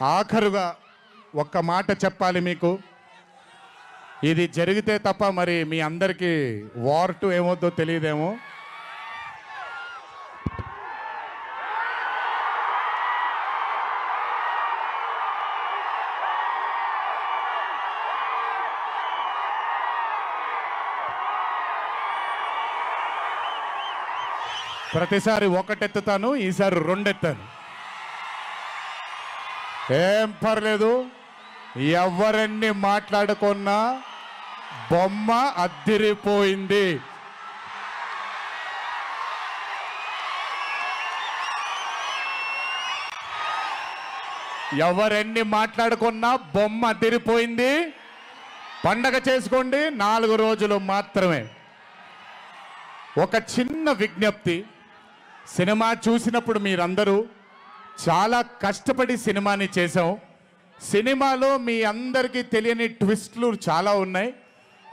ఆఖరుగా ఒక్క మాట చెప్పాలి మీకు. ఇది జరిగితే తప్ప మరి మీ అందరికీ వార్ 2 ఏమవుద్దో తెలియదేమో. ప్రతిసారి ఒకటెత్తుతాను, ఈసారి రెండెత్తాను. ఏం పర్లేదు, ఎవరన్నీ మాట్లాడుకున్నా బొమ్మ అద్దిరిపోయింది. ఎవరెన్ని మాట్లాడుకున్నా బొమ్మ అద్దిరిపోయింది. పండగ చేసుకోండి, 4 రోజులు మాత్రమే. ఒక చిన్న విజ్ఞప్తి, సినిమా చూసినప్పుడు మీరందరూ చాలా కష్టపడి సినిమాని చేసాం. సినిమాలో మీ అందరికీ తెలియని ట్విస్ట్లు చాలా ఉన్నాయి.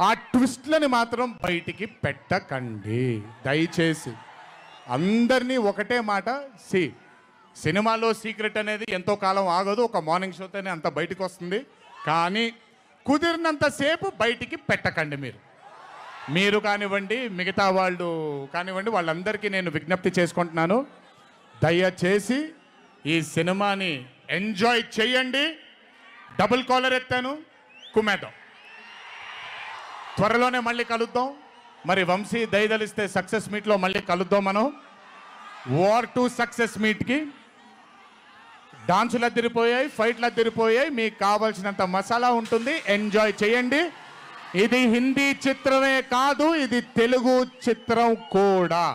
ఆ ట్విస్ట్లని మాత్రం బయటికి పెట్టకండి దయచేసి. అందరినీ ఒకటే మాట, సినిమాలో సీక్రెట్ అనేది ఎంతో కాలం ఆగదు, ఒక మార్నింగ్ షోతోనే అంత బయటికి వస్తుంది. కానీ కుదిరినంతసేపు బయటికి పెట్టకండి. మీరు కానివ్వండి, మిగతా వాళ్ళు కానివ్వండి, వాళ్ళందరికీ నేను విజ్ఞప్తి చేసుకుంటున్నాను, దయచేసి ఈ సినిమాని ఎంజాయ్ చేయండి. డబుల్ కాలర్ ఎత్తాను, కుమ్మేద్దాం. త్వరలోనే మళ్ళీ కలుద్దాం. మరి వంశీ దయదలిస్తే సక్సెస్ మీట్లో మళ్ళీ కలుద్దాం. మనం వార్ 2 సక్సెస్ మీట్కి డాన్సులు అద్దరిపోయాయి, ఫైట్లు అద్దరిపోయాయి. మీకు కావాల్సినంత మసాలా ఉంటుంది, ఎంజాయ్ చేయండి. ఇది హిందీ చిత్రమే కాదు, ఇది తెలుగు చిత్రం కూడా.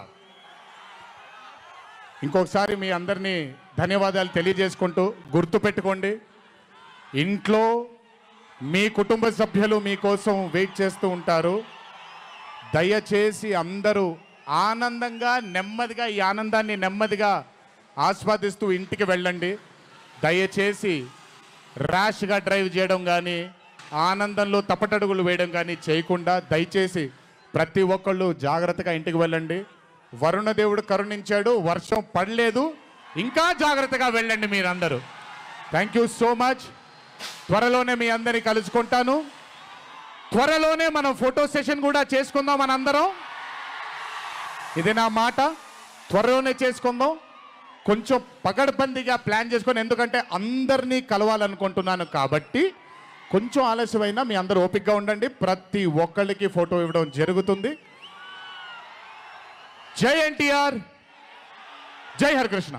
ఇంకొకసారి మీ అందరినీ ధన్యవాదాలు తెలియజేసుకుంటూ, గుర్తుపెట్టుకోండి, ఇంట్లో మీ కుటుంబ సభ్యులు మీకోసం వెయిట్ చేస్తూ ఉంటారు. దయచేసి అందరూ ఆనందంగా నెమ్మదిగా ఈ ఆనందాన్ని నెమ్మదిగా ఆస్వాదిస్తూ ఇంటికి వెళ్ళండి. దయచేసి ర్యాష్గా డ్రైవ్ చేయడం కానీ, ఆనందంలో తప్పటడుగులు వేయడం కానీ చేయకుండా దయచేసి ప్రతి ఒక్కళ్ళు జాగ్రత్తగా ఇంటికి వెళ్ళండి. వరుణదేవుడు కరుణించాడు, వర్షం పడలేదు, ఇంకా జాగ్రత్తగా వెళ్ళండి మీరందరూ. Thank you so much. త్వరలోనే మీ అందరినీ కలుసుకుంటాను. త్వరలోనే మనం ఫోటో సెషన్ కూడా చేసుకుందాం మనందరం. ఇది నా మాట, త్వరలోనే చేసుకుందాం. కొంచెం పగడ్బందీగా ప్లాన్ చేసుకొని, ఎందుకంటే అందరినీ కలవాలనుకుంటున్నాను కాబట్టి కొంచెం ఆలస్యమైనా మీ అందరూ ఓపికగా ఉండండి. ప్రతి ఒక్కళ్ళకి ఫోటో ఇవ్వడం జరుగుతుంది. జై ఎన్టీఆర్, జై హరికృష్ణ.